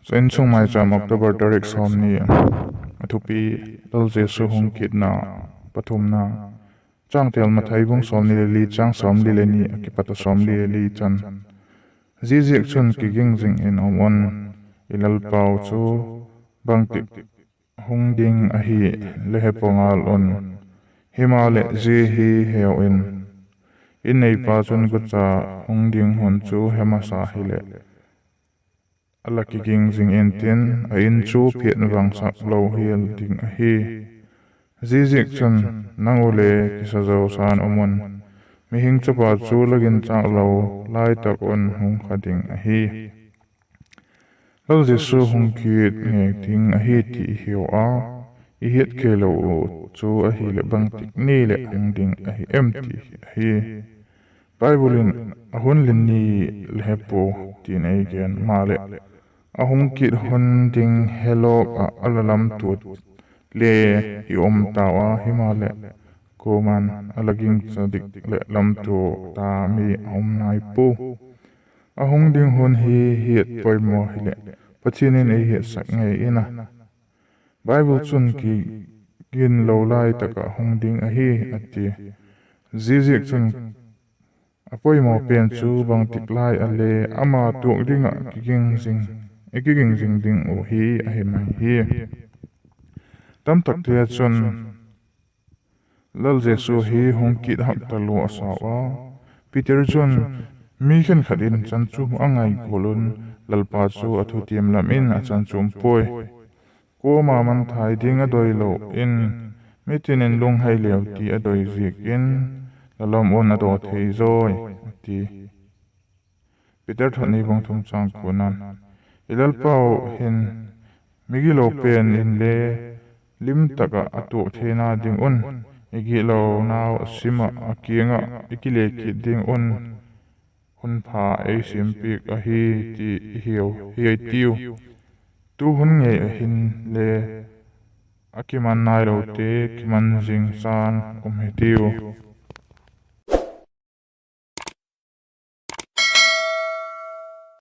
So in chung mai jam October Derek Somni Athupi Dal Jesu Hung Kidna Pathumna Chang Tel Mathai Bung Somni Li Chang Somli Leni Akipata Somli Li Chan Zizik Chun Kiging Jing in Omon Ilal Pau Chu Bangtik Hung Ding Ahi Lehepongal On Himale Zi Hi Heo In Nei Pa Chun Gutsa Hung Ding Hun Chu Hemasa Hile Alaki ging zing entin a in chu phiat wang sak lo hial ding a hi zizik chun nangule kisazo san omon mi hing chapa chu lagin chak lo lai tak on hung khading a hi lo jesu hung kit nge ting a hi ti hiu a I hiat ke lo chu a hi le bang tik ni le hung ding a hi empty a hi Bible a hun lin ni lepo tin a gen ma le ahung kit hun ding hello alalam tut le hi tawa himale koman alaging sadik le lam tu ta mi nai pu ahung ding hun hi hiat poimo hile pachinin ei hiat sak nge ina Bible chun ki gin lo lai taka hung ding a hi ati zizik chun apoimo pen chu bang tik lai ale ama tuk dinga kiging sing Ekiging jing ding o hi a hi mai hi tam tak te chun lal jesu hi hung kit hak talu asawa Peter chun mi khen khadin chan chu angai golun lalpa chu athu tiam lamin a chan chum poi ko ma man thai ding a doi lo in mitinin lung hai leu ti a doi zik in lalom on a do thei zoi ti Peter thani bong thum chang kunan Ilal pau hin migilo pen in le lim taka atu thena ding un igilo naw sima akienga ikile ki ding un hun pha ei simpik a hi ti hiu hi tiu tu hun nge hin le akiman nai ro te kiman jing san kum he tiu